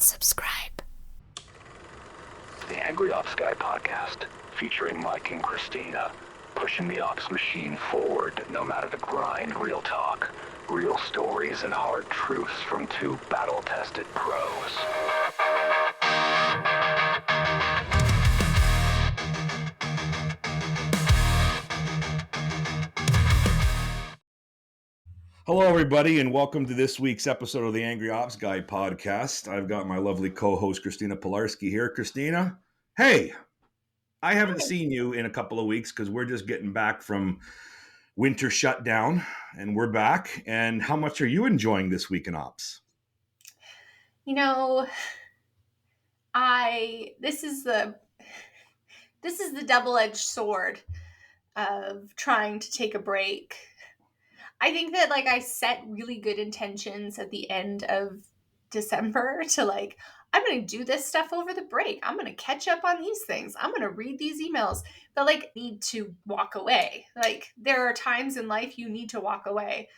subscribe. The Angry Ops Guy podcast, featuring Mike and Christina, pushing the ops machine forward no matter the grind. Real talk, real stories, and hard truths from two battle-tested pros. Hello, everybody, and welcome to this week's episode of the Angry Ops Guy podcast. I've got my lovely co-host, Christina Pilarski, here. Christina, hey, I haven't seen you in a couple of weeks because we're just getting back from winter shutdown, and we're back. And how much are you enjoying this week in ops? You know, this is the double-edged sword of trying to take a break. I think that I set really good intentions at the end of December to I'm going to do this stuff over the break. I'm going to catch up on these things. I'm going to read these emails. But need to walk away. There are times in life you need to walk away.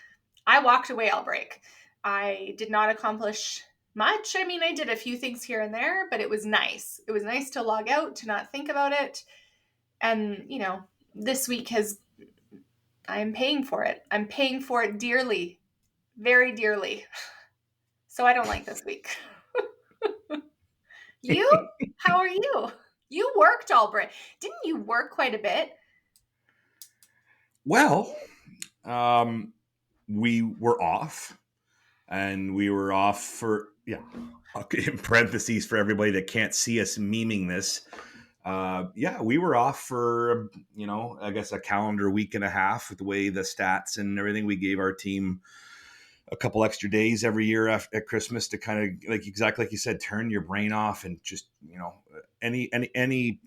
I walked away all break. I did not accomplish much. I mean, I did a few things here and there, but it was nice. It was nice to log out, to not think about it. And, this week I'm paying for it. I'm paying for it dearly, very dearly. So I don't like this week. You? How are you? You worked all break. Didn't you work quite a bit? Well, we were off, and we were off for, in parentheses for everybody that can't see us memeing this. We were off for, I guess a calendar week and a half with the way the stats and everything. We gave our team a couple extra days every year at Christmas to kind of exactly like you said, turn your brain off and just, any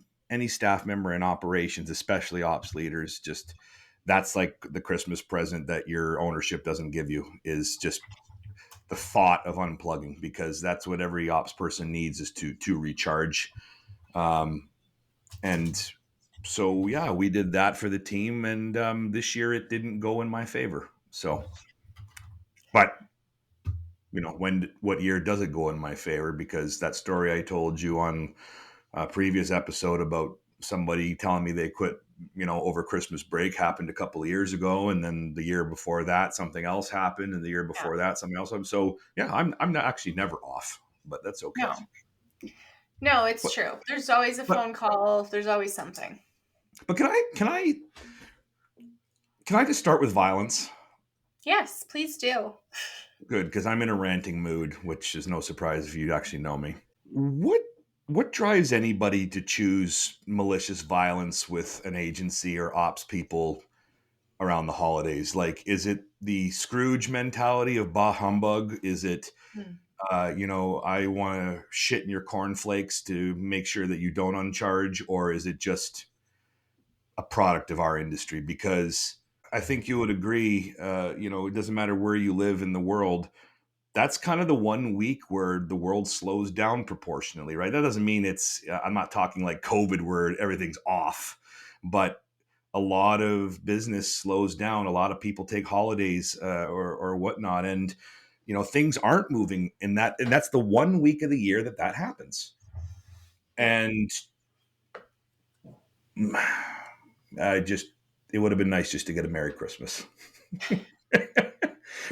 staff member in operations, especially ops leaders, just that's like the Christmas present that your ownership doesn't give you, is just the thought of unplugging, because that's what every ops person needs, is to recharge. And so, we did that for the team. And this year it didn't go in my favor. So, but, what year does it go in my favor? Because that story I told you on a previous episode about somebody telling me they quit, over Christmas break happened a couple of years ago. And then the year before that, something else happened. And the year before that, something else happened. So, I'm not actually never off, but that's okay. No, it's true. There's always a phone call. There's always something. But can I just start with violence? Yes, please do. Good, because I'm in a ranting mood, which is no surprise if you actually know me. What drives anybody to choose malicious violence with an agency or ops people around the holidays? Is it the Scrooge mentality of bah humbug? Is it I want to shit in your cornflakes to make sure that you don't uncharge? Or is it just a product of our industry? Because I think you would agree, it doesn't matter where you live in the world. That's kind of the 1 week where the world slows down proportionally, right? That doesn't mean I'm not talking like COVID where everything's off, but a lot of business slows down. A lot of people take holidays or whatnot. And, things aren't moving in that. And that's the 1 week of the year that happens. And it would have been nice just to get a Merry Christmas.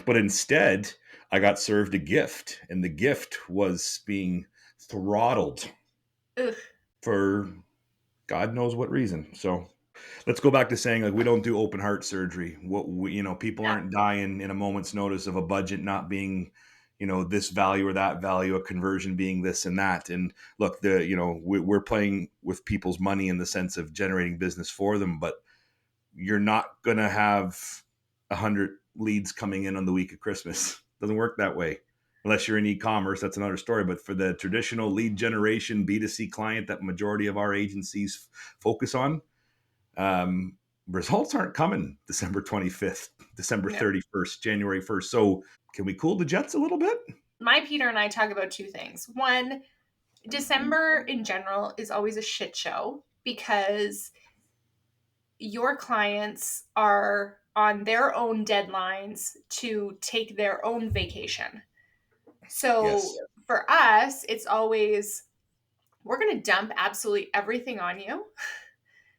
But instead, I got served a gift, and the gift was being throttled for God knows what reason. So let's go back to saying we don't do open heart surgery. People aren't dying in a moment's notice of a budget not being, this value or that value, a conversion being this and that. And look, we're playing with people's money in the sense of generating business for them, but you're not going to have 100 leads coming in on the week of Christmas. Doesn't work that way. Unless you're in e-commerce, that's another story. But for the traditional lead generation B2C client that majority of our agencies focus on, results aren't coming December 25th, December 31st, January 1st. So can we cool the jets a little bit? My Peter and I talk about two things. One, December in general is always a shit show because your clients are on their own deadlines to take their own vacation. So For us, it's always, we're going to dump absolutely everything on you.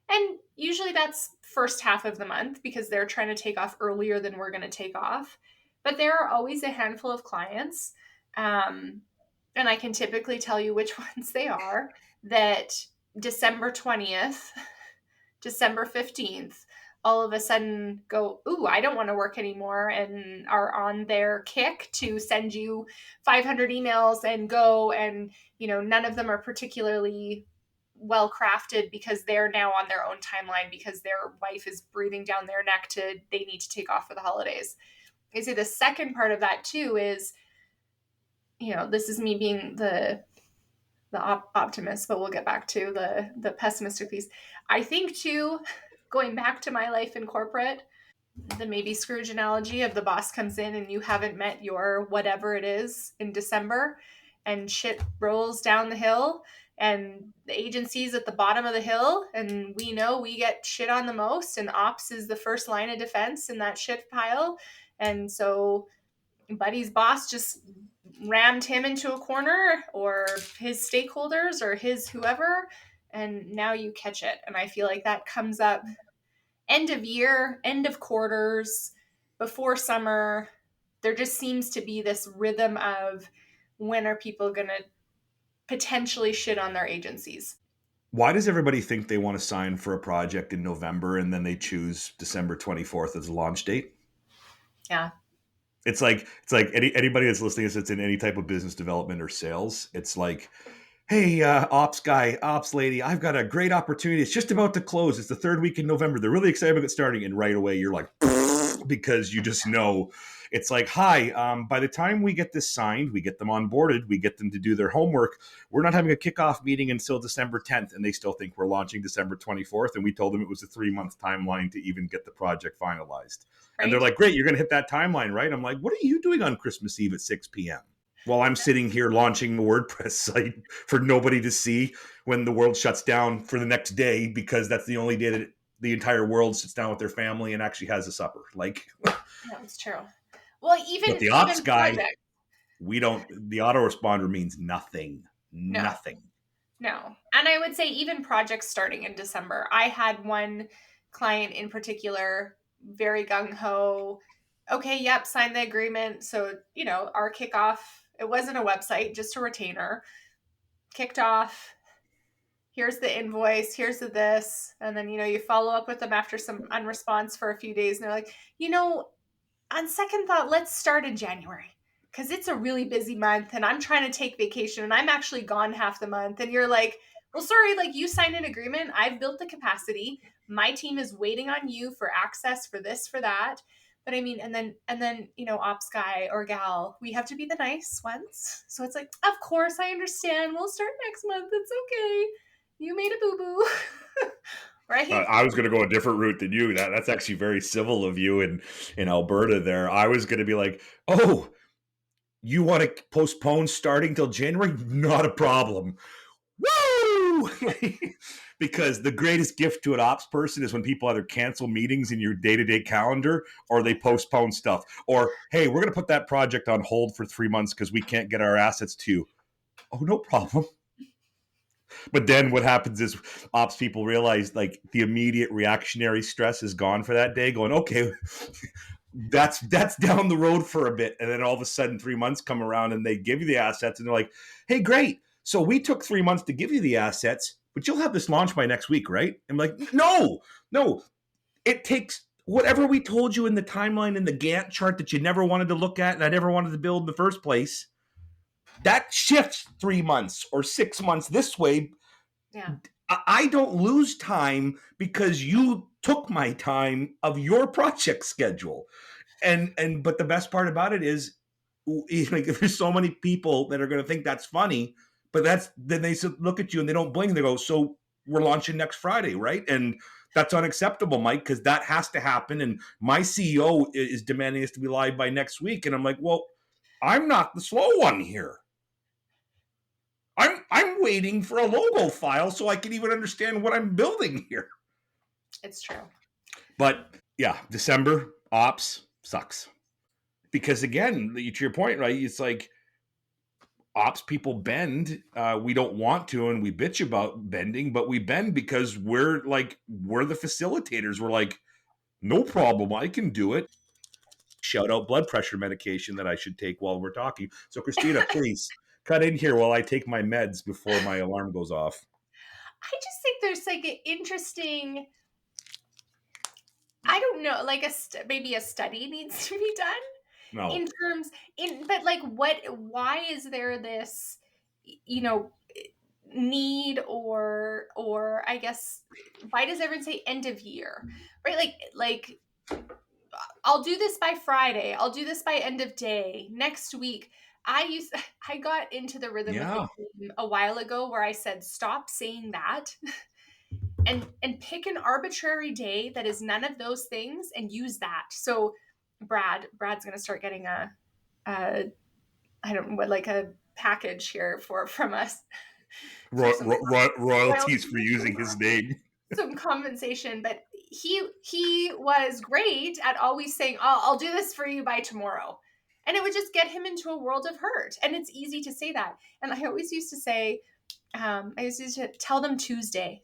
And usually that's first half of the month because they're trying to take off earlier than we're going to take off. But there are always a handful of clients, and I can typically tell you which ones they are, that December 20th, December 15th, all of a sudden go, ooh, I don't want to work anymore, and are on their kick to send you 500 emails and go. And, none of them are particularly well crafted because they're now on their own timeline because their wife is breathing down their neck they need to take off for the holidays. I say the second part of that too is, this is me being the optimist, but we'll get back to the pessimistic piece. I think too, going back to my life in corporate, the maybe Scrooge analogy of the boss comes in and you haven't met your whatever it is in December, and shit rolls down the hill, and the agency's at the bottom of the hill, and we know we get shit on the most, and ops is the first line of defense in that shit pile. And so Buddy's boss just rammed him into a corner, or his stakeholders, or his whoever, and now you catch it. And I feel like that comes up end of year, end of quarters, before summer. There just seems to be this rhythm of, when are people going to potentially shit on their agencies? Why does everybody think they want to sign for a project in November and then they choose December 24th as the launch date? Yeah. It's like anybody that's listening to this that's in any type of business development or sales. It's like, hey, ops guy, ops lady, I've got a great opportunity. It's just about to close. It's the third week in November. They're really excited about it starting, and right away you're like, because you just know. It's like, hi, by the time we get this signed, we get them onboarded, we get them to do their homework, we're not having a kickoff meeting until December 10th, and they still think we're launching December 24th, and we told them it was a 3-month timeline to even get the project finalized. Right. And they're like, great, you're going to hit that timeline, right? I'm like, what are you doing on Christmas Eve at 6 p.m.? While I'm sitting here launching a WordPress site for nobody to see when the world shuts down for the next day, because that's the only day that the entire world sits down with their family and actually has a supper. Like, that's true. Well, but the ops guy, the autoresponder means nothing. No. Nothing. No. And I would say even projects starting in December. I had one client in particular, very gung-ho. Okay, yep, sign the agreement. So, our kickoff, it wasn't a website, just a retainer. Kicked off. Here's the invoice. Here's the this. And then, you follow up with them after some unresponse for a few days. And they're like, on second thought, let's start in January, because it's a really busy month and I'm trying to take vacation and I'm actually gone half the month. And you're like, well, sorry, like, you signed an agreement. I've built the capacity. My team is waiting on you for access for this, for that. But I mean, and then, ops guy or gal, we have to be the nice ones. So it's like, of course, I understand. We'll start next month. It's okay. You made a boo-boo. Right? I was going to go a different route than you. That's actually very civil of you in Alberta there. I was going to be like, oh, you want to postpone starting till January? Not a problem. Woo! Because the greatest gift to an ops person is when people either cancel meetings in your day-to-day calendar or they postpone stuff. Or, hey, we're going to put that project on hold for 3 months because we can't get our assets to you. Oh, no problem. But then what happens is ops people realize, like, the immediate reactionary stress is gone for that day, going, okay, that's down the road for a bit. And then all of a sudden 3 months come around and they give you the assets and they're like, hey, great. So we took 3 months to give you the assets, but you'll have this launch by next week, right? I'm like, no, it takes whatever we told you in the timeline in the Gantt chart that you never wanted to look at and I never wanted to build in the first place. That shifts 3 months or 6 months this way. Yeah. I don't lose time because you took my time of your project schedule. But the best part about it is, like, there's so many people that are going to think that's funny, but then they look at you and they don't blink. They go, so we're launching next Friday, right? And that's unacceptable, Mike, because that has to happen. And my CEO is demanding us to be live by next week. And I'm like, well, I'm not the slow one here. I'm waiting for a logo file so I can even understand what I'm building here. It's true. But yeah, December ops sucks. Because again, to your point, right? It's like ops people bend. We don't want to, and we bitch about bending, but we bend because we're the facilitators. We're like, no problem, I can do it. Shout out blood pressure medication that I should take while we're talking. So Christina, please cut in here while I take my meds before my alarm goes off. I just think there's like an interesting, I don't know, like maybe a study needs to be done No. in terms but like why is there this, you know, need or I guess why does everyone say end of year, right? Like I'll do this by Friday, I'll do this by end of day next week. I got into the rhythm of the Yeah. game a while ago where I said stop saying that and pick an arbitrary day that is none of those things and use that. So Brad's going to start getting a I don't know what, like a package here from us for some Royalties for royalties, using his name. some compensation. But he was great at always saying, I'll do this for you by tomorrow. And it would just get him into a world of hurt. And it's easy to say that. And I always used to say, I used to tell them Tuesday.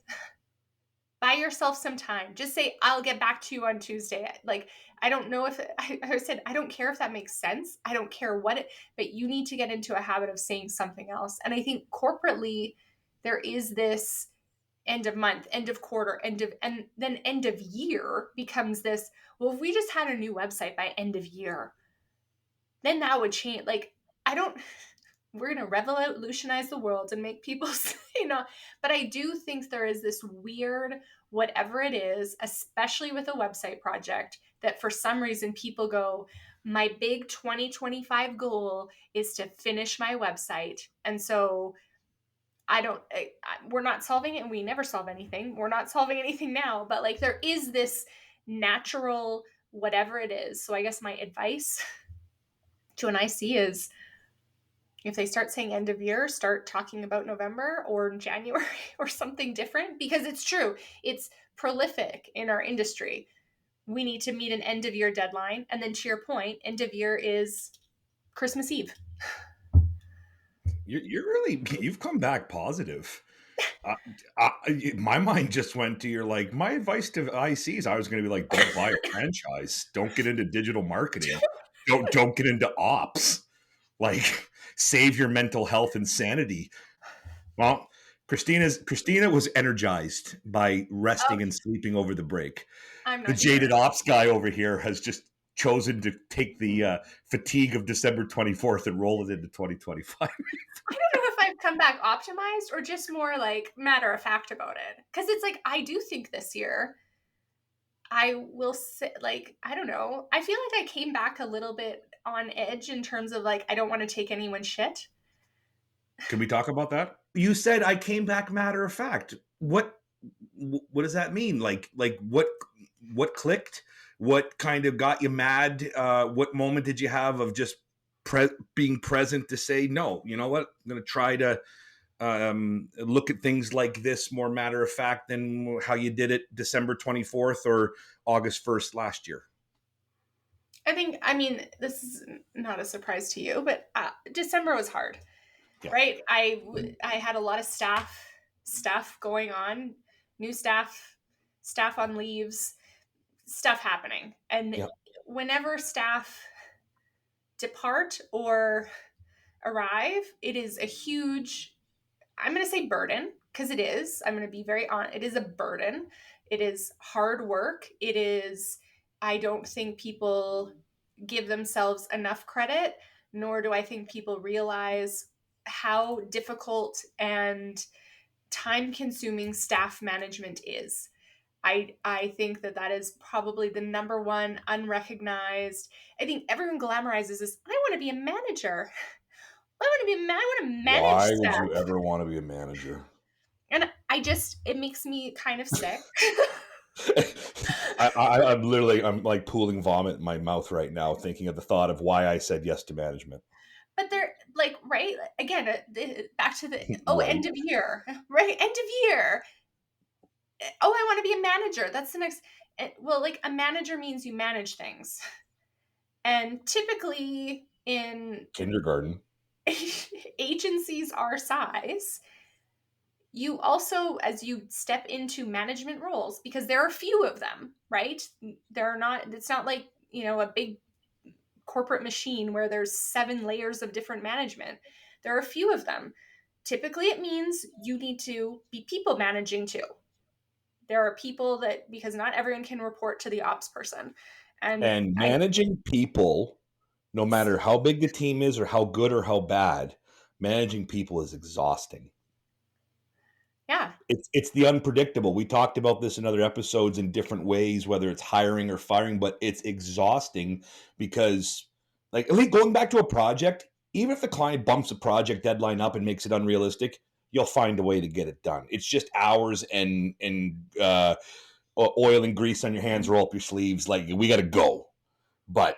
Buy yourself some time. Just say, I'll get back to you on Tuesday. Like, I don't know if I said, I don't care if that makes sense. I don't care but you need to get into a habit of saying something else. And I think corporately, there is this end of month, end of quarter, and then end of year becomes this, well, if we just had a new website by end of year, then that would change. Like, we're going to revolutionize the world and make people but I do think there is this weird, whatever it is, especially with a website project, that for some reason people go, my big 2025 goal is to finish my website. And so we're not solving it, and we never solve anything. We're not solving anything now, but like there is this natural, whatever it is. So I guess my advice to an IC is, if they start saying end of year, start talking about November or January or something different, because it's true. It's prolific in our industry. We need to meet an end of year deadline. And then to your point, end of year is Christmas Eve. You've come back positive. My mind just went to my advice to ICs. I was going to be like, don't buy a franchise, don't get into digital marketing, don't get into ops, like save your mental health and sanity. Well, Christina was energized by resting and sleeping over the break. I'm The not jaded here. ops guy over here has just chosen to take the fatigue of December 24th and roll it into 2025. I don't know if I've come back optimized or just more like matter of fact about it. Because it's like, I do think this year I will say, like, I don't know. I feel like I came back a little bit on edge in terms of like, I don't want to take anyone's shit. Can we talk about that? You said I came back matter of fact. What does that mean? Like what clicked? What kind of got you mad? What moment did you have of just being present to say, no, you know what? I'm going to try to look at things like this more matter of fact than how you did it December 24th or August 1st last year. I mean, this is not a surprise to you, but December was hard, Yeah. right? I had a lot of stuff going on, new staff on leaves, stuff happening. And Yep. whenever staff depart or arrive, it is a huge, I'm going to say burden, because it is. I'm going to be very honest. It is a burden. It is hard work. It is, I don't think people give themselves enough credit, nor do I think people realize how difficult and time consuming staff management is. I think that is probably the number one unrecognized. I think everyone glamorizes this. I want to be a manager. I want to manage Why would stuff. you ever want to be a manager? And it makes me kind of sick. I'm like pooling vomit in my mouth right now, thinking of the thought of why I said yes to management. But they're like, right? Again, back to the, Right. end of year, right? End of year. Oh, I want to be a manager. That's the next. Well, like a manager means you manage things. And typically in Kindergarten. agencies our size, you also, as you step into management roles, because there are few of them, right? It's not like, a big corporate machine where there's 7 layers of different management. There are a few of them. Typically, it means you need to be people managing too. There are people that, because not everyone can report to the ops person. And managing people, no matter how big the team is or how good or how bad, managing people is exhausting. Yeah. It's the unpredictable. We talked about this in other episodes in different ways, whether it's hiring or firing, but it's exhausting because, like, at least going back to a project, even if the client bumps a project deadline up and makes it unrealistic, you'll find a way to get it done. It's just hours and oil and grease on your hands, roll up your sleeves. Like, we got to go. But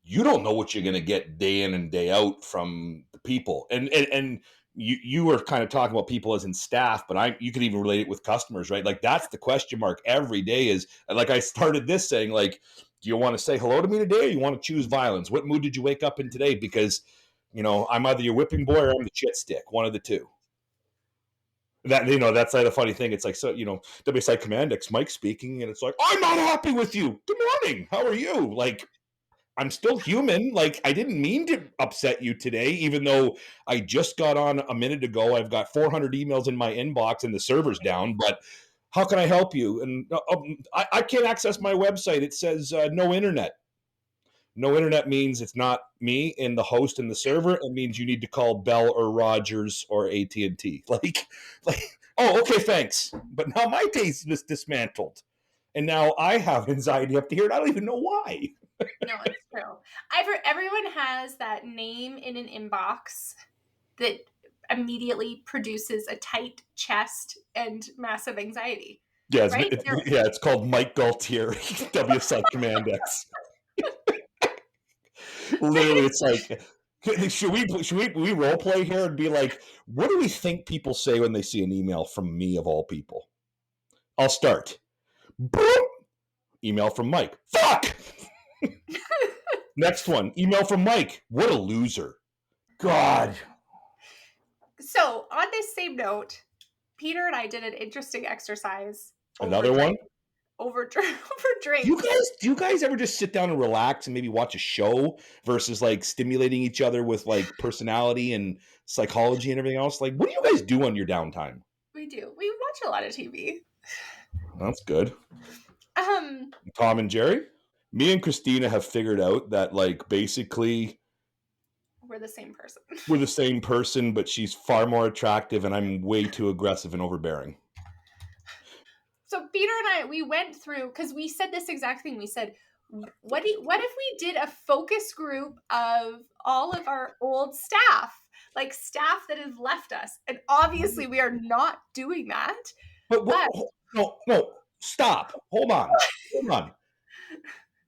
you don't know what you're going to get day in and day out from the people. And you were kind of talking about people as in staff, but you could even relate it with customers, right? Like, that's the question mark every day is, like, I started this saying, like, do you want to say hello to me today, or you want to choose violence? What mood did you wake up in today? Because, I'm either your whipping boy or I'm the shit stick, one of the two. That's like the funny thing. It's like, so, WSI Command X, Mike speaking, and it's like, I'm not happy with you. Good morning. How are you? Like, I'm still human. Like, I didn't mean to upset you today, even though I just got on a minute ago. I've got 400 emails in my inbox and the server's down, but how can I help you? And I can't access my website. It says no internet. No internet means it's not me and the host and the server. It means you need to call Bell or Rogers or AT&T. Oh, okay, thanks. But now my taste is dismantled. And now I have anxiety up to here, and I don't even know why. No, it's true. Everyone has that name in an inbox that immediately produces a tight chest and massive anxiety. Yeah, right? It's called Mike Galtieri, WSI Command X. Literally, it's like, should we role play here and be like, what do we think people say when they see an email from me of all people? I'll start. Boom! Email from Mike. Fuck! Next one. Email from Mike. What a loser. God. So, on this same note, Peter and I did an interesting exercise. Another one? Over drinks. Do you guys ever just sit down and relax and maybe watch a show versus like stimulating each other with like personality and psychology and everything else? Like, what do you guys do on your downtime? We do. We watch a lot of TV. That's good. Tom and Jerry? Me and Christina have figured out that, like, basically we're the same person. We're the same person, but she's far more attractive and I'm way too aggressive and overbearing. So Peter and I, we went through, because we said this exact thing. We said, what if we did a focus group of all of our old staff, like staff that have left us? And obviously we are not doing that. But no, stop. Hold on.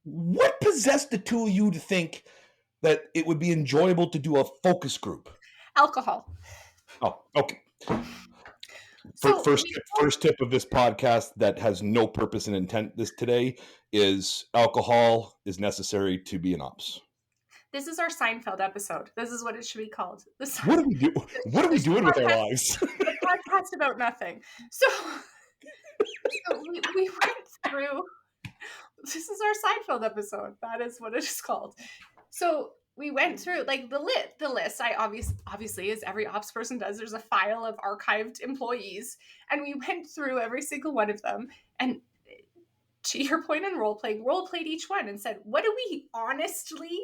What possessed the two of you to think that it would be enjoyable to do a focus group? Alcohol. Oh, okay. First tip of this podcast that has no purpose and intent today is alcohol is necessary to be an ops. This is our Seinfeld episode. This is what it should be called. What are we doing? What are we doing with our lives? The podcast about nothing. So we went through. This is our Seinfeld episode. That is what it is called. So we went through like the list. I obviously, as every ops person does, there's a file of archived employees, and we went through every single one of them. And to your point on role played each one and said, what do we honestly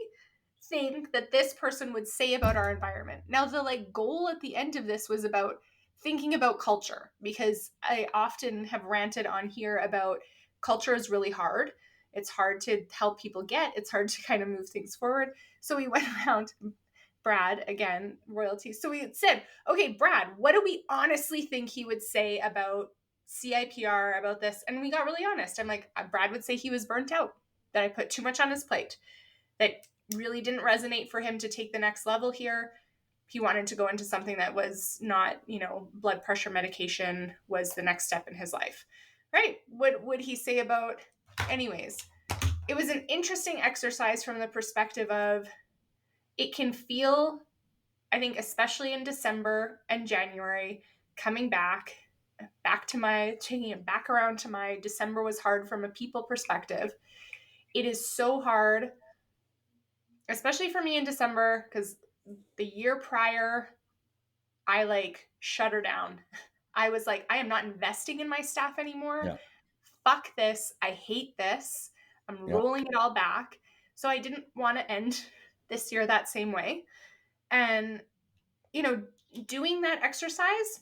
think that this person would say about our environment? Now, the goal at the end of this was about thinking about culture, because I often have ranted on here about culture is really hard. It's hard to help people it's hard to kind of move things forward. So we went around, Brad, again, royalty. So we said, okay, Brad, what do we honestly think he would say about CIPR, about this? And we got really honest. I'm like, Brad would say he was burnt out, that I put too much on his plate, that really didn't resonate for him to take the next level here. He wanted to go into something that was not, blood pressure medication was the next step in his life. Right? What would he say about... Anyways, it was an interesting exercise from the perspective of it can feel I think especially in December and January, coming taking it back around to my December was hard from a people perspective. It is so hard, especially for me in December, because the year prior, I like shut her down. I was like, I am not investing in my staff anymore. Yeah. Fuck this. I hate this. I'm Yeah. rolling it all back. So I didn't want to end this year that same way. And, doing that exercise,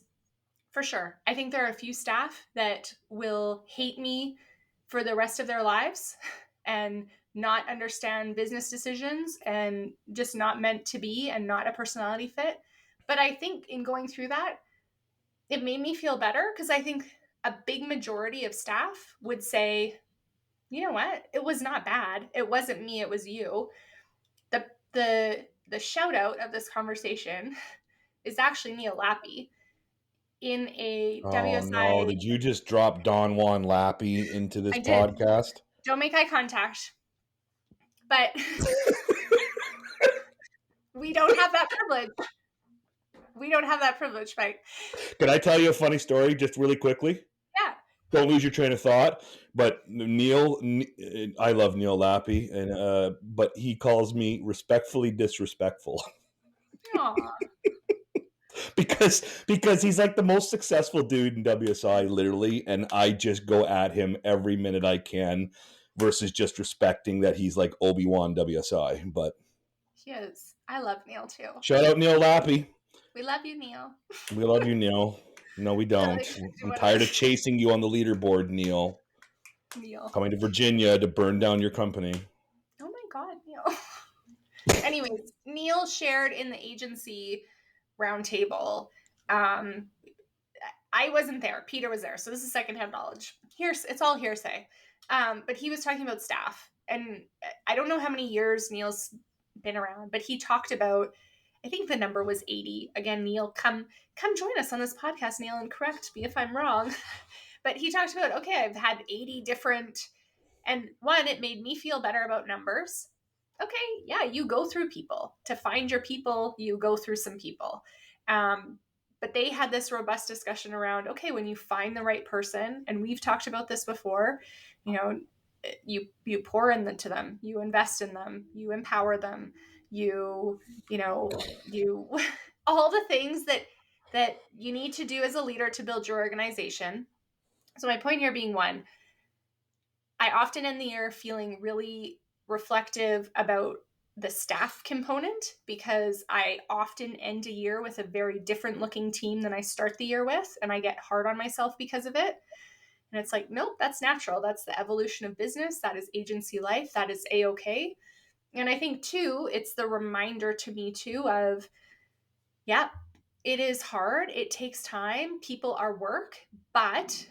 for sure. I think there are a few staff that will hate me for the rest of their lives and not understand business decisions and just not meant to be and not a personality fit. But I think in going through that, it made me feel better because I think a big majority of staff would say, you know what? It was not bad. It wasn't me, it was you. The shout out of this conversation is actually Neil Lappy in a Oh no! WSI. Did you just drop Don Juan Lappy into this I did. podcast? Don't make eye contact. But we don't have that privilege. We don't have that privilege, Mike. Can I tell you a funny story just really quickly? Yeah. Don't lose your train of thought. But I love Neil Lappy, and but he calls me respectfully disrespectful. Aw. because he's like the most successful dude in WSI, literally, and I just go at him every minute I can, versus just respecting that he's like Obi-Wan WSI. But He is. I love Neil too. shout out Neil Lappy. We love you, Neil. We love you, Neil. No, we don't. I'm tired of chasing you on the leaderboard, Neil. Neil. Coming to Virginia to burn down your company. Oh my God, Neil. Anyways, Neil shared in the agency roundtable. I wasn't there. Peter was there. So this is secondhand knowledge. It's all hearsay. But he was talking about staff. And I don't know how many years Neil's been around, but he talked about, I think the number was 80. Again, Neil, come join us on this podcast, Neil, and correct me if I'm wrong. But he talked about, okay, I've had 80 different, and one, it made me feel better about numbers. Okay, yeah, you go through people. To find your people, you go through some people. But they had this robust discussion around, okay, when you find the right person, and we've talked about this before, you pour into them, you invest in them, you empower them, you all the things that you need to do as a leader to build your organization. So my point here being, one, I often end the year feeling really reflective about the staff component because I often end a year with a very different looking team than I start the year with, and I get hard on myself because of it. And it's like, nope, that's natural. That's the evolution of business. That is agency life. That is A-okay. And I think, too, it's the reminder to me, too, of, yeah, it is hard. It takes time. People are work, but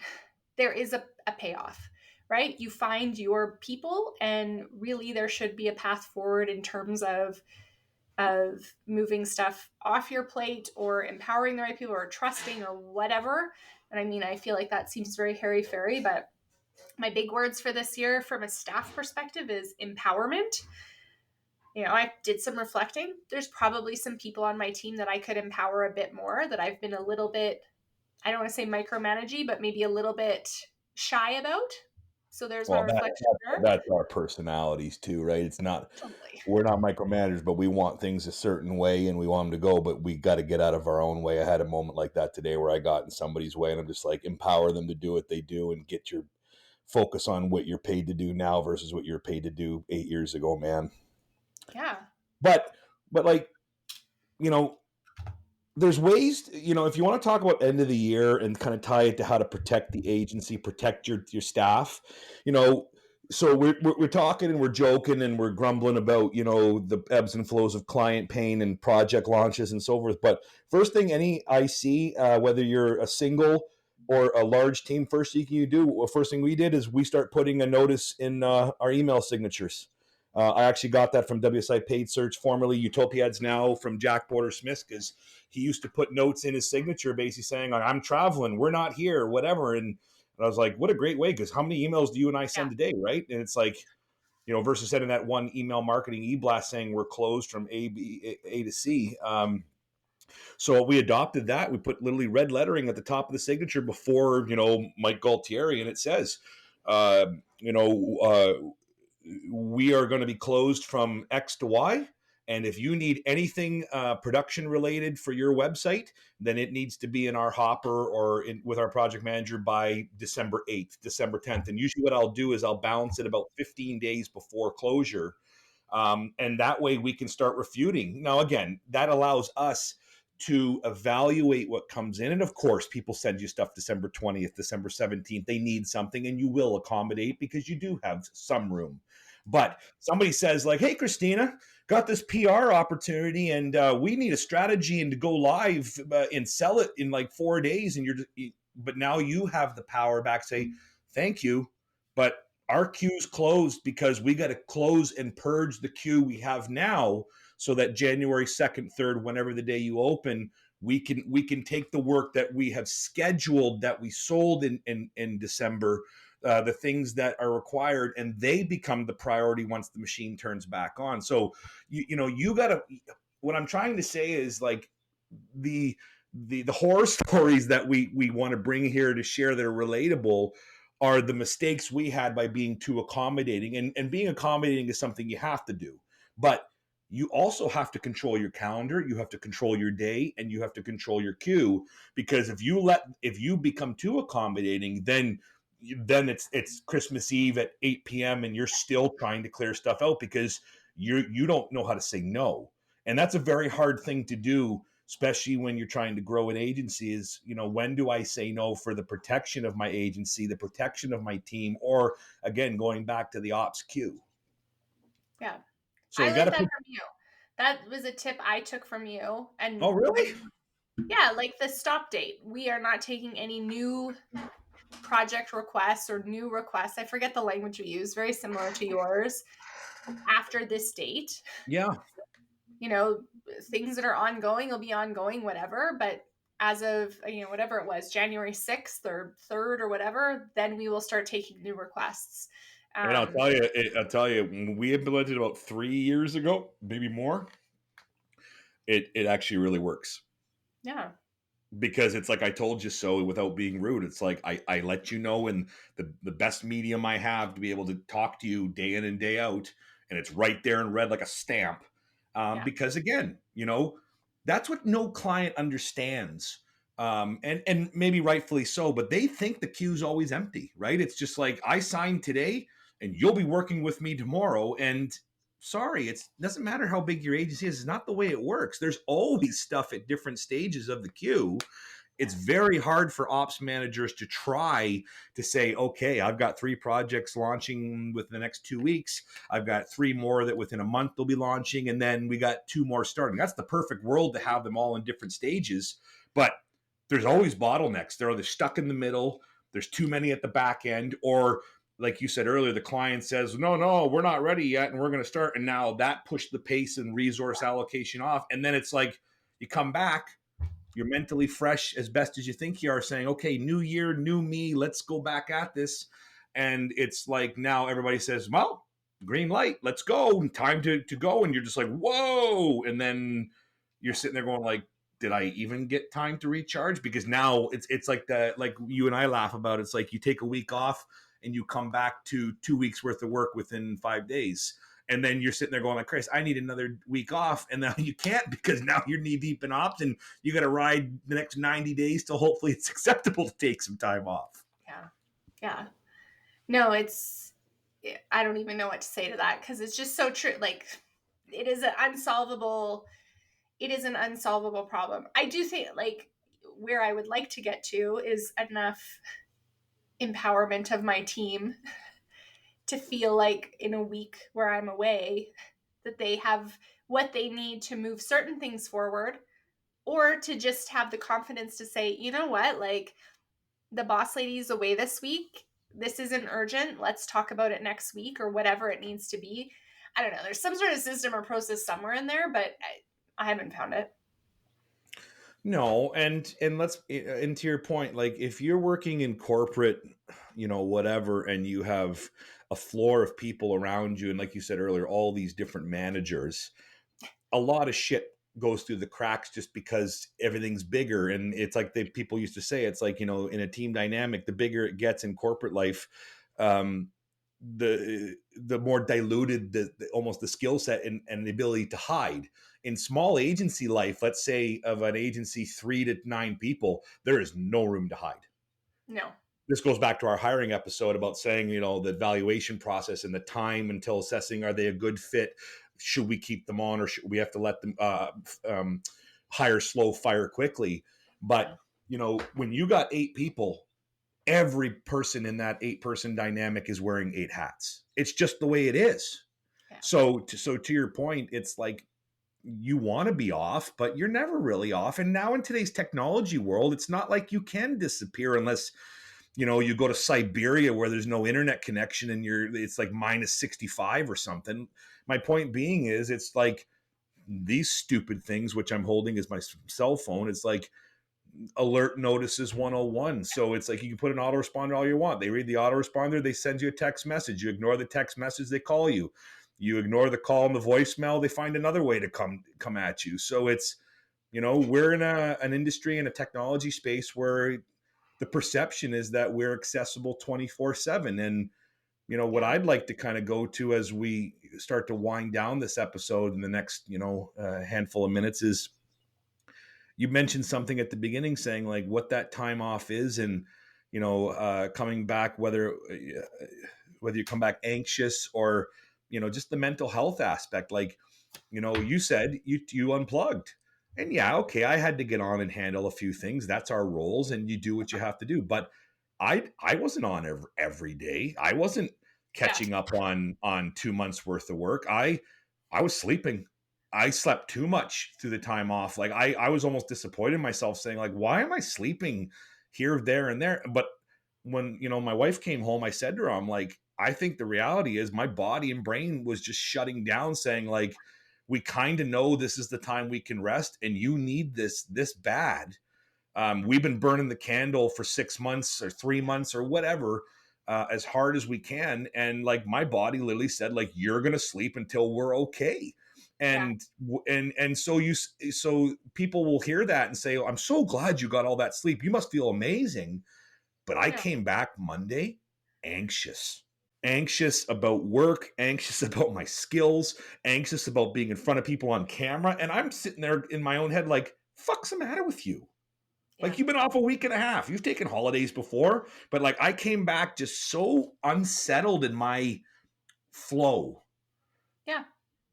there is a payoff, right? You find your people, and really there should be a path forward in terms of moving stuff off your plate or empowering the right people or trusting or whatever. And I mean, I feel like that seems very hairy-fairy, but my big words for this year from a staff perspective is empowerment. I did some reflecting. There's probably some people on my team that I could empower a bit more, that I've been a little bit, I don't want to say micromanaging, but maybe a little bit shy about. So there's my reflection there. That's our personalities too, right? It's not, Totally. We're not micromanagers, but we want things a certain way and we want them to go, but we got to get out of our own way. I had a moment like that today where I got in somebody's way and I'm just like, empower them to do what they do and get your focus on what you're paid to do now versus what you're paid to do 8 years ago, man. Yeah. But like, there's ways, if you want to talk about end of the year and kind of tie it to how to protect the agency, protect your staff, so we're talking and we're joking and we're grumbling about, the ebbs and flows of client pain and project launches and so forth. But first thing I see, whether you're a single or a large team, first thing we did is we start putting a notice in our email signatures. I actually got that from WSI Paid Search, formerly Utopia Ads, now from Jack Border Smith, because he used to put notes in his signature basically saying, I'm traveling, we're not here, whatever. And I was like, what a great way, because how many emails do you and I send a day, right? And it's like, versus sending that one email marketing e-blast saying we're closed from A to C. So we adopted that. We put literally red lettering at the top of the signature before, Mike Galtieri, and it says, uh, you know, uh, we are going to be closed from X to Y. And if you need anything production related for your website, then it needs to be in our hopper or with our project manager by December 8th, December 10th. And usually what I'll do is I'll balance it about 15 days before closure. And that way we can start refuting. Now, again, that allows us to evaluate what comes in. And of course, people send you stuff December 20th, December 17th. They need something and you will accommodate because you do have some room. But somebody says, like, hey, Christina, got this PR opportunity and we need a strategy and to go live and sell it in like 4 days. And but now you have the power back to say, thank you. But our queue's closed because we got to close and purge the queue we have now so that January 2nd, 3rd, whenever the day you open, we can take the work that we have scheduled that we sold in December, the things that are required, and they become the priority once the machine turns back on. So you got to. What I'm trying to say is like the horror stories that we want to bring here to share that are relatable are the mistakes we had by being too accommodating. And being accommodating is something you have to do. But you also have to control your calendar, you have to control your day, and you have to control your queue. Because if you become too accommodating, then it's Christmas Eve at 8 p.m. and you're still trying to clear stuff out because you don't know how to say no. And that's a very hard thing to do, especially when you're trying to grow an agency. Is, when do I say no for the protection of my agency, the protection of my team, or again, going back to the ops queue? Yeah. So I you got like to that put. from you. That was a tip I took from you. Oh, And really? yeah, like the stop date. We are not taking any new project requests or new requests. I forget the language we use, very similar to yours, after this date. Yeah. Things that are ongoing will be ongoing, whatever. But as of, whatever it was, January 6th or 3rd or whatever, then we will start taking new requests. And Um, I'll tell you, when we implemented about 3 years ago, maybe more, it actually really works. yeah. Because it's like I told you so without being rude. It's like I let you know in the best medium I have to be able to talk to you day in and day out, and it's right there in red like a stamp. Yeah. Because again, that's what no client understands. And maybe rightfully so, but they think the queue's always empty, right? It's just like I signed today and you'll be working with me tomorrow. And sorry, it doesn't matter how big your agency is. It's not the way it works. There's always stuff at different stages of the queue. It's very hard for ops managers to try to say, okay, I've got 3 projects launching within the next 2 weeks. I've got 3 more that within a month they'll be launching. And then we got 2 more starting. That's the perfect world to have them all in different stages. But there's always bottlenecks. They're either stuck in the middle, there's too many at the back end, or like you said earlier, the client says, no, we're not ready yet, and we're going to start. And now that pushed the pace and resource allocation off. And then it's like you come back, you're mentally fresh as best as you think you are, saying, okay, new year, new me, let's go back at this. And it's like now everybody says, well, green light, let's go, time to go. And you're just like, whoa. And then you're sitting there going like, did I even get time to recharge? Because now it's like like you and I laugh about. It's like you take a week off and you come back to 2 weeks worth of work within 5 days. And then you're sitting there going like, Chris, I need another week off. And now you can't because now you're knee deep in ops and you got to ride the next 90 days till hopefully it's acceptable to take some time off. Yeah. Yeah. No, I don't even know what to say to that because it's just so true. Like it is an unsolvable problem. I do think like where I would like to get to is enough empowerment of my team to feel like in a week where I'm away that they have what they need to move certain things forward, or to just have the confidence to say, you know what, like the boss lady's away this week. This isn't urgent. Let's talk about it next week or whatever it needs to be. I don't know. There's some sort of system or process somewhere in there, but I haven't found it. No, and let's and to your point, like if you're working in corporate, whatever, and you have a floor of people around you, and like you said earlier, all these different managers, a lot of shit goes through the cracks just because everything's bigger. And it's like people used to say, it's like, you know, in a team dynamic, the bigger it gets in corporate life, um, the more diluted almost the skill set and the ability to hide. In small agency life, let's say of an agency 3 to 9 people, there is no room to hide. No. This goes back to our hiring episode about saying, you know, the evaluation process and the time until assessing, are they a good fit? Should we keep them on, or should we have to let them hire slow, fire quickly? But, you know, when you got 8 people, every person in that 8-person dynamic is wearing 8 hats. It's just the way it is. Yeah. So to your point, it's like, you want to be off, but you're never really off. And now in today's technology world, it's not like you can disappear unless, you know, you go to Siberia where there's no internet connection and it's like minus 65 or something. My point being is, it's like these stupid things, which I'm holding as my cell phone. It's like alert notices 101. So it's like, you can put an autoresponder all you want. They read the autoresponder, they send you a text message. You ignore the text message, they call you. You ignore the call and the voicemail, they find another way to come at you. So it's, you know, we're in an industry and a technology space where the perception is that we're accessible 24/7. And, you know, what I'd like to kind of go to as we start to wind down this episode in the next, you know, handful of minutes is, you mentioned something at the beginning saying like what that time off is, and, you know, coming back, whether you come back anxious or, you know, just the mental health aspect. Like, you know, you said you unplugged, and yeah, okay, I had to get on and handle a few things. That's our roles, and you do what you have to do. But I wasn't on every day. I wasn't catching up on 2 months worth of work. I was sleeping. I slept too much through the time off. Like I was almost disappointed in myself, saying like, why am I sleeping here, there, and there? But when, you know, my wife came home, I said to her, I'm like, I think the reality is my body and brain was just shutting down, saying like, we kind of know this is the time we can rest, and you need this bad. We've been burning the candle for 6 months or 3 months or whatever, as hard as we can. And like, my body literally said, like, you're going to sleep until we're okay. And, so people will hear that and say, oh, I'm so glad you got all that sleep. You must feel amazing. But I came back Monday anxious about work, anxious about my skills, anxious about being in front of people on camera. And I'm sitting there in my own head, like, fuck's the matter with you? Like, you've been off a week and a half. You've taken holidays before, but like, I came back just so unsettled in my flow. Yeah.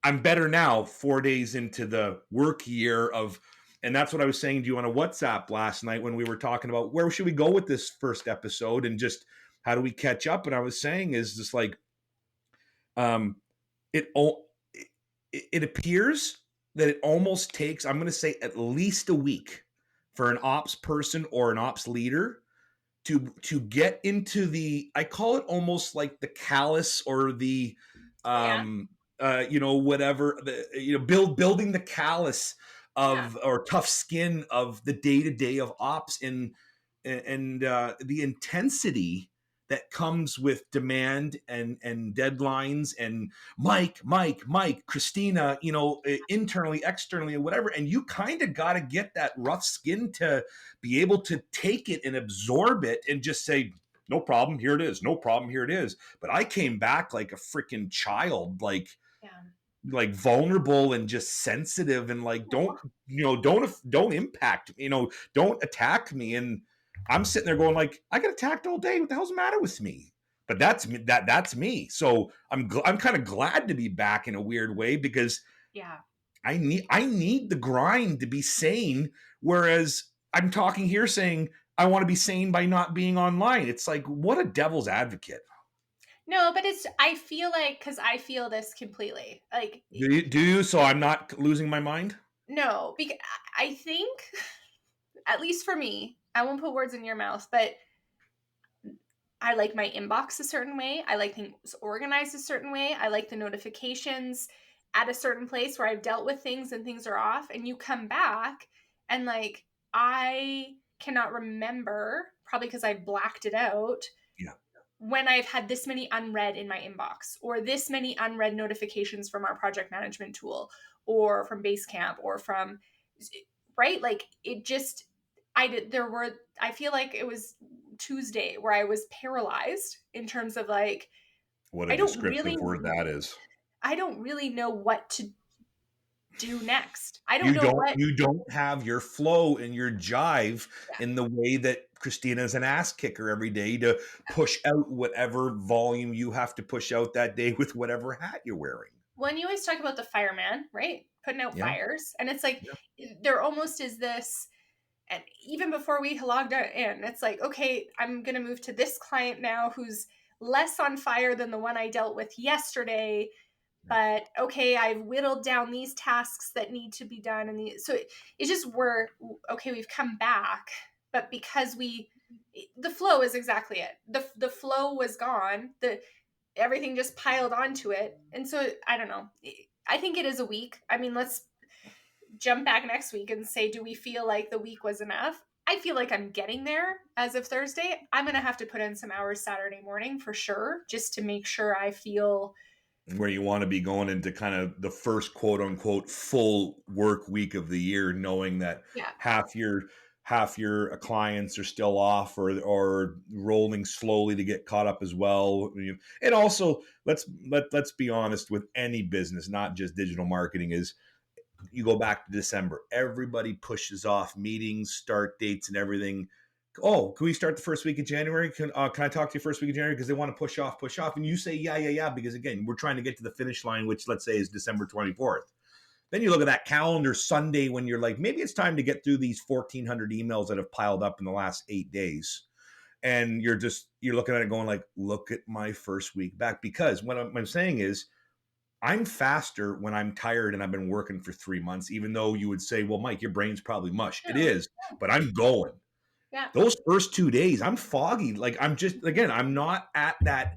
I'm better now, 4 days into the work year and that's what I was saying to you on a WhatsApp last night when we were talking about where should we go with this first episode and just how do we catch up. And I was saying is just like, um, it it appears that it almost takes, I'm going to say, at least a week for an ops person or an ops leader to get into the, I call it almost like the callus or the you know, whatever, the, you know, building the callus of or tough skin of the day-to-day of ops, and the intensity that comes with demand and deadlines and Mike, Christina, you know, internally, externally, or whatever. And you kind of got to get that rough skin to be able to take it and absorb it and just say, no problem, here it is. No problem, here it is. But I came back like a freaking child, like vulnerable and just sensitive, and like, don't, you know, don't impact, you know, don't attack me. And I'm sitting there going like, I get attacked all day. What the hell's the matter with me? But that's me. That's me. So I'm kind of glad to be back in a weird way, because I need the grind to be sane. Whereas I'm talking here saying I want to be sane by not being online. It's like, what a devil's advocate. No, but I feel like, because I feel this completely. Like, do you? So I'm not losing my mind? No, because I think, at least for me, I won't put words in your mouth, but I like my inbox a certain way. I like things organized a certain way. I like the notifications at a certain place where I've dealt with things and things are off. And you come back and like, I cannot remember, probably because I blacked it out, when I've had this many unread in my inbox, or this many unread notifications from our project management tool, or from Basecamp, or from, right? Like it just, I feel like it was Tuesday where I was paralyzed in terms of like, What a I don't really, descriptive word that is. I don't really know what to do next. I don't You know don't what, you don't have your flow and your jive yeah. in the way that Christina's an ass kicker every day to push out whatever volume you have to push out that day with whatever hat you're wearing. When you always talk about the fireman, right? Putting out Yeah. fires. And it's like, Yeah. there almost is this, and even before we logged in, it's like, okay, I'm going to move to this client now who's less on fire than the one I dealt with yesterday. But okay, I've whittled down these tasks that need to be done. And so it's just, okay, we've come back. But because the flow is exactly it. The flow was gone. Everything just piled onto it. And so I don't know. I think it is a week. I mean, let's jump back next week and say, do we feel like the week was enough? I feel like I'm getting there as of Thursday. I'm going to have to put in some hours Saturday morning for sure, just to make sure I feel Where you want to be going into kind of the first quote unquote full work week of the year, knowing that yeah. half your clients are still off or rolling slowly to get caught up as well. And also let's be honest, with any business, not just digital marketing, is you go back to December, everybody pushes off meetings, start dates, and everything. Oh, can we start the first week of January? Can I talk to you first week of January? Because they want to push off. And you say, yeah. Because again, we're trying to get to the finish line, which let's say is December 24th. Then you look at that calendar Sunday when you're like, maybe it's time to get through these 1,400 emails that have piled up in the last 8 days. And you're looking at it going like, look at my first week back. Because what I'm saying is, I'm faster when I'm tired and I've been working for 3 months, even though you would say, well, Mike, your brain's probably mush. It No, is, but I'm going. yeah. Those first 2 days, I'm foggy. Like I'm not at that.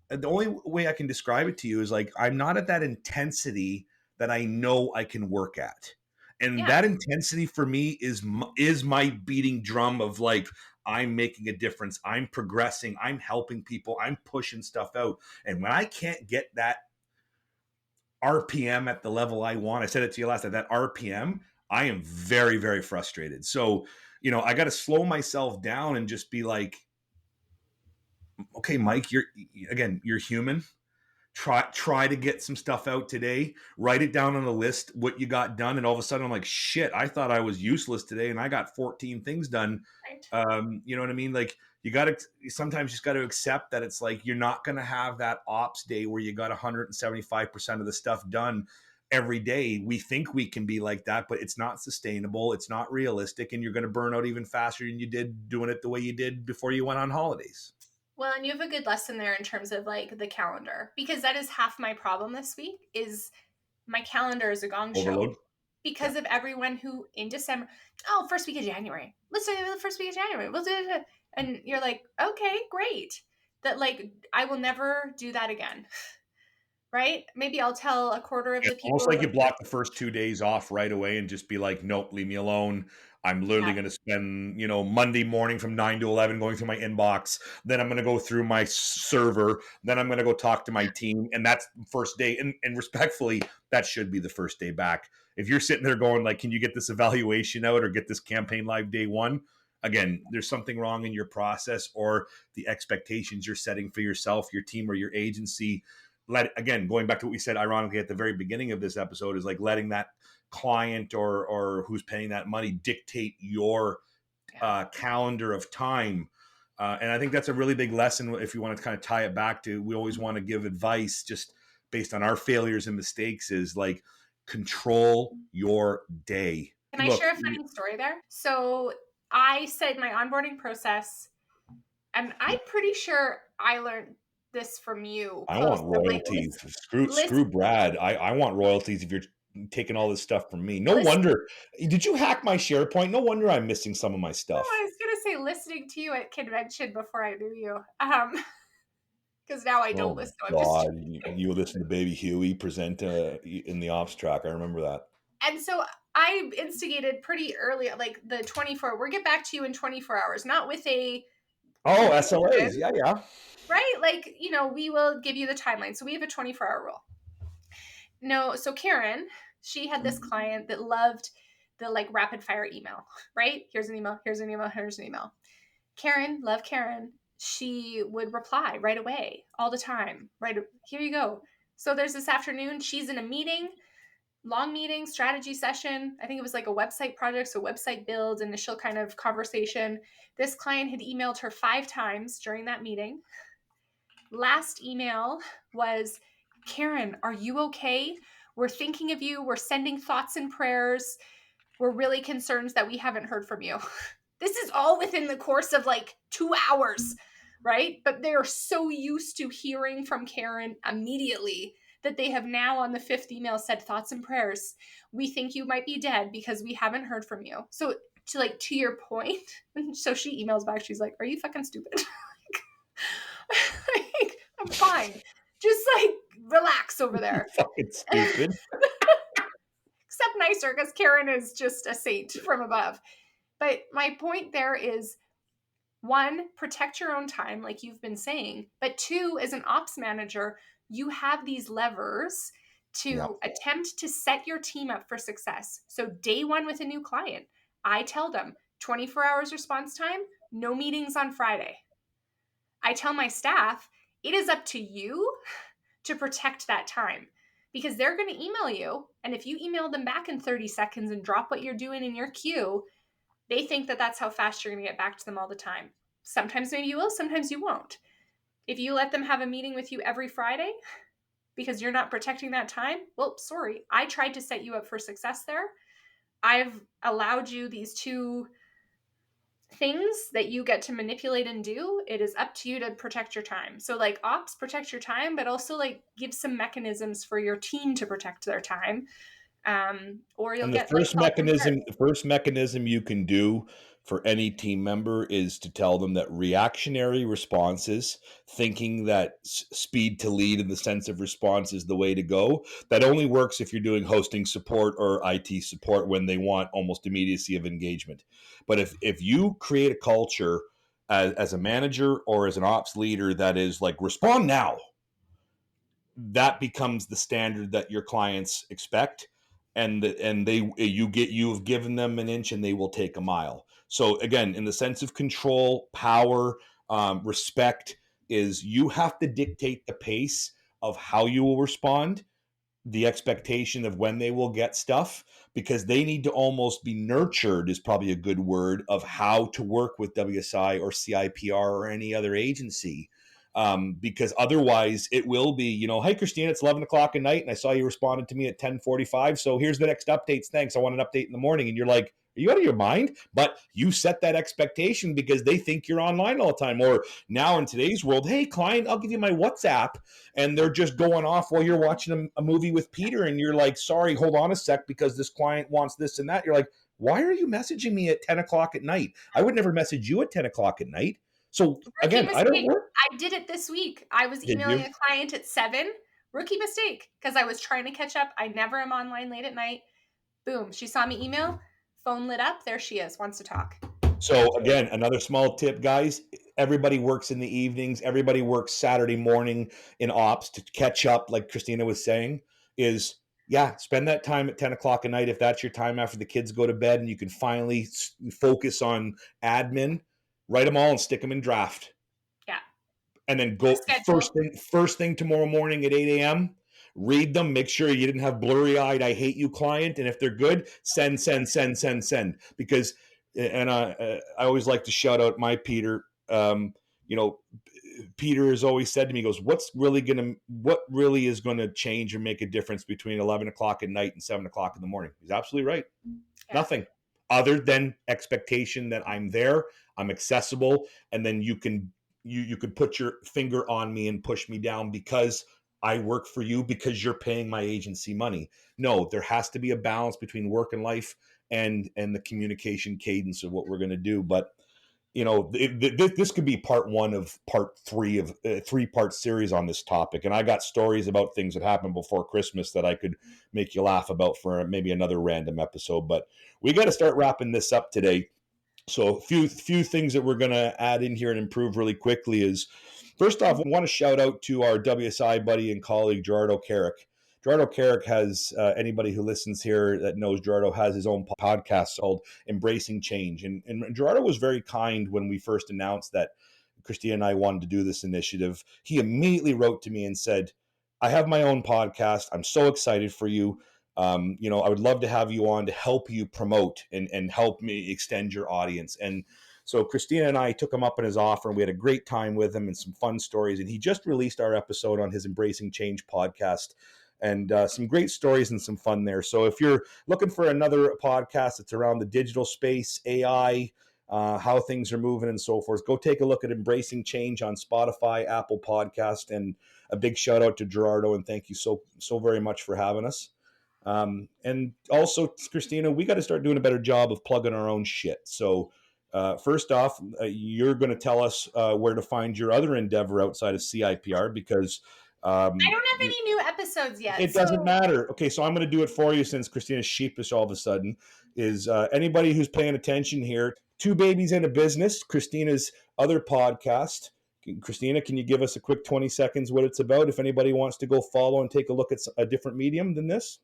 The only way I can describe it to you is like, I'm not at that intensity that I know I can work at. And Yeah. that intensity for me is my beating drum of like, I'm making a difference. I'm progressing. I'm helping people. I'm pushing stuff out. And when I can't get that RPM at the level I want, I said it to you last night, that RPM, I am very, very frustrated. So, I got to slow myself down and just be like, okay, Mike, you're human. Try to get some stuff out today. Write it down on a list, what you got done. And all of a sudden I'm like, shit, I thought I was useless today and I got 14 things done. Right. You know what I mean? Like sometimes you just got to accept that it's like, you're not going to have that ops day where you got 175% of the stuff done every day. We think we can be like that, but it's not sustainable. It's not realistic. And you're going to burn out even faster than you did doing it the way you did before you went on holidays. Well, and you have a good lesson there in terms of like the calendar, because that is half my problem this week is my calendar is a gong Overload. show because of everyone who in December, first week of January, let's do the first week of January. We'll do it. And you're like, okay, great. That like, I will never do that again. Right? Maybe I'll tell a quarter of the It's almost people. like you block the first 2 days off right away and just be like, nope, leave me alone. I'm literally Yeah. going to spend, Monday morning from 9 to 11 going through my inbox. Then I'm going to go through my server. Then I'm going to go talk to my team. And that's the first day. And respectfully, that should be the first day back. If you're sitting there going like, can you get this evaluation out or get this campaign live day one? Again, there's something wrong in your process or the expectations you're setting for yourself, your team, or your agency. Going back to what we said ironically at the very beginning of this episode, is like letting that client or who's paying that money dictate your calendar of time. And I think that's a really big lesson. If you want to kind of tie it back to, we always want to give advice just based on our failures and mistakes, is like, control your day. Can I share a funny story there? So I said my onboarding process, and I'm pretty sure I learned this from you. I Close. want royalties. Screw Brad. I want royalties if you're taking all this stuff from me. No wonder. Did you hack my SharePoint? No wonder I'm missing some of my stuff. I was gonna say listening to you at convention before I knew you. Because now I don't listen. God, you listen to Baby Huey present in the ops track. I remember that. And so I instigated pretty early, like the 24. We'll get back to you in 24 hours, not with a Oh, Right, SLAs. Karen? Yeah, yeah. Right? Like, we will give you the timeline. So we have a 24-hour rule. No, so Karen, she had this client that loved the like rapid fire email, right? Here's an email, here's an email, here's an email. Karen, love Karen. She would reply right away, all the time. Right, here you go. So there's this afternoon, she's in a meeting, long meeting, strategy session. I think it was like a website project, so website build, initial kind of conversation. This client had emailed her 5 times during that meeting. Last email was, Karen, are you okay? We're thinking of you. We're sending thoughts and prayers. We're really concerned that we haven't heard from you. This is all within the course of like 2 hours, right? But they are so used to hearing from Karen immediately that they have now on the 5th email said, thoughts and prayers. We think you might be dead because we haven't heard from you. So to your point, so she emails back, she's like, are you fucking stupid? Like, I'm fine. Just like relax over there. Fucking stupid. Except nicer because Karen is just a saint from above. But my point there is, 1, protect your own time, like you've been saying. But 2, as an ops manager, you have these levers to attempt to set your team up for success. So day 1 with a new client, I tell them 24 hours response time, no meetings on Friday. I tell my staff, it is up to you to protect that time because they're going to email you. And if you email them back in 30 seconds and drop what you're doing in your queue, they think that that's how fast you're going to get back to them all the time. Sometimes maybe you will, sometimes you won't. If you let them have a meeting with you every Friday because you're not protecting that time, well, sorry, I tried to set you up for success there. I've allowed you these 2 things that you get to manipulate and do. It is up to you to protect your time. So like ops, protect your time, but also like give some mechanisms for your team to protect their time. Or you'll And get like the first mechanism you can do for any team member is to tell them that reactionary responses, thinking that speed to lead in the sense of response is the way to go. That only works if you're doing hosting support or IT support when they want almost immediacy of engagement. But if you create a culture as a manager or as an ops leader that is like respond now, that becomes the standard that your clients expect, and you've given them an inch and they will take a mile. So again, in the sense of control, power, respect, is you have to dictate the pace of how you will respond, the expectation of when they will get stuff, because they need to almost be nurtured, is probably a good word, of how to work with WSI or CIPR or any other agency. Because otherwise it will be, hey, Christina, it's 11 o'clock at night and I saw you responded to me at 10:45. So here's the next updates. Thanks. I want an update in the morning. And you're like, are you out of your mind? But you set that expectation because they think you're online all the time. Or now in today's world, hey, client, I'll give you my WhatsApp. And they're just going off while you're watching a movie with Peter. And you're like, sorry, hold on a sec because this client wants this and that. You're like, why are you messaging me at 10 o'clock at night? I would never message you at 10 o'clock at night. So rookie again, I don't mistake. work. I did it this week. I was Did emailing you? a client at 7. Rookie mistake because I was trying to catch up. I never am online late at night. Boom. She saw me email, phone lit up. There she is, wants to talk. So again, another small tip, guys. Everybody works in the evenings. Everybody works Saturday morning in ops to catch up, like Christina was saying, is spend that time at 10 o'clock at night if that's your time after the kids go to bed and you can finally focus on admin. Write them all and stick them in draft. Yeah. And then Put a go schedule. first thing tomorrow morning at 8 a.m. Read them. Make sure you didn't have blurry-eyed "I hate you" client. And if they're good, send. Because, and I always like to shout out my Peter. You know, Peter has always said to me, he goes, what really is going to change or make a difference between 11 o'clock at night and 7 o'clock in the morning? He's absolutely right. Yeah. Nothing other than expectation that I'm there, I'm accessible, and then you can put your finger on me and push me down because I work for you, because you're paying my agency money. No, there has to be a balance between work and life and the communication cadence of what we're going to do. But this could be part 1 of part 3 of a 3-part series on this topic. And I got stories about things that happened before Christmas that I could make you laugh about for maybe another random episode. But we got to start wrapping this up today. So a few things that we're going to add in here and improve really quickly is, first off, I want to shout out to our WSI buddy and colleague, Gerardo Carrick. Gerardo Carrick has, anybody who listens here that knows Gerardo has his own podcast called Embracing Change. And Gerardo was very kind when we first announced that Christina and I wanted to do this initiative. He immediately wrote to me and said, I have my own podcast. I'm so excited for you. I would love to have you on to help you promote and help me extend your audience. And so Christina and I took him up on his offer, and we had a great time with him and some fun stories. And he just released our episode on his Embracing Change podcast, and some great stories and some fun there. So if you're looking for another podcast that's around the digital space, AI, how things are moving and so forth, go take a look at Embracing Change on Spotify, Apple Podcast, and a big shout out to Gerardo, and thank you so very much for having us. And also, Christina, we got to start doing a better job of plugging our own shit. So, first off, you're going to tell us where to find your other endeavor outside of CIPR, because I don't have any new episodes yet. It doesn't matter. Okay, so I'm going to do it for you since Christina's sheepish all of a sudden. Is anybody who's paying attention here, Two Babies and a Business, Christina's other podcast. Christina, can you give us a quick 20 seconds what it's about if anybody wants to go follow and take a look at a different medium than this?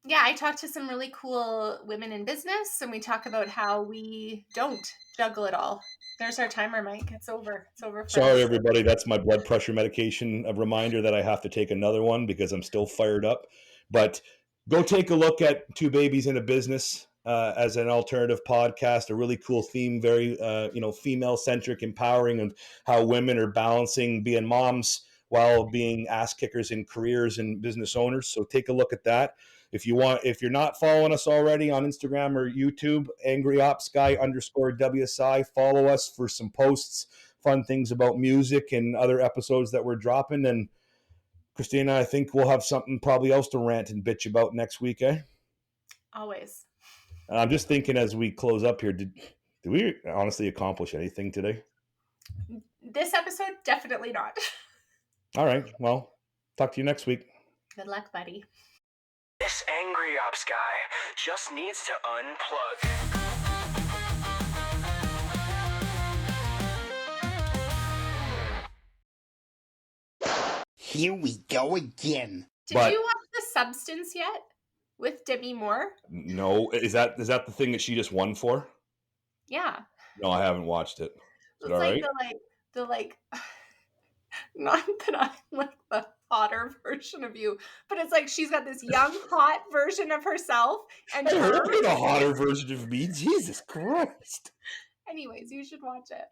Yeah, I talked to some really cool women in business, and we talk about how we don't juggle it all. There's our timer, Mike. It's over. It's over. Sorry, everybody. That's my blood pressure medication. A reminder that I have to take another one because I'm still fired up. But go take a look at Two Babies in a Business as an alternative podcast. A really cool theme, very female-centric, empowering, and how women are balancing being moms while being ass kickers in careers and business owners. So take a look at that. If you're not following us already on Instagram or YouTube, AngryOpsGuy_WSI, follow us for some posts, fun things about music and other episodes that we're dropping. And Christina, I think we'll have something probably else to rant and bitch about next week, eh? Always. And I'm just thinking as we close up here, did we honestly accomplish anything today? This episode, definitely not. All right. Well, talk to you next week. Good luck, buddy. This angry ops guy just needs to unplug. Here we go again. Did you watch The Substance yet with Demi Moore? No. Is that the thing that she just won for? Yeah. No, I haven't watched it. Is it all like right? the not that I'm like the hotter version of you, but it's like she's got this young, hot version of herself, and I hope you're the hotter version of me. Jesus Christ. Anyways, you should watch it.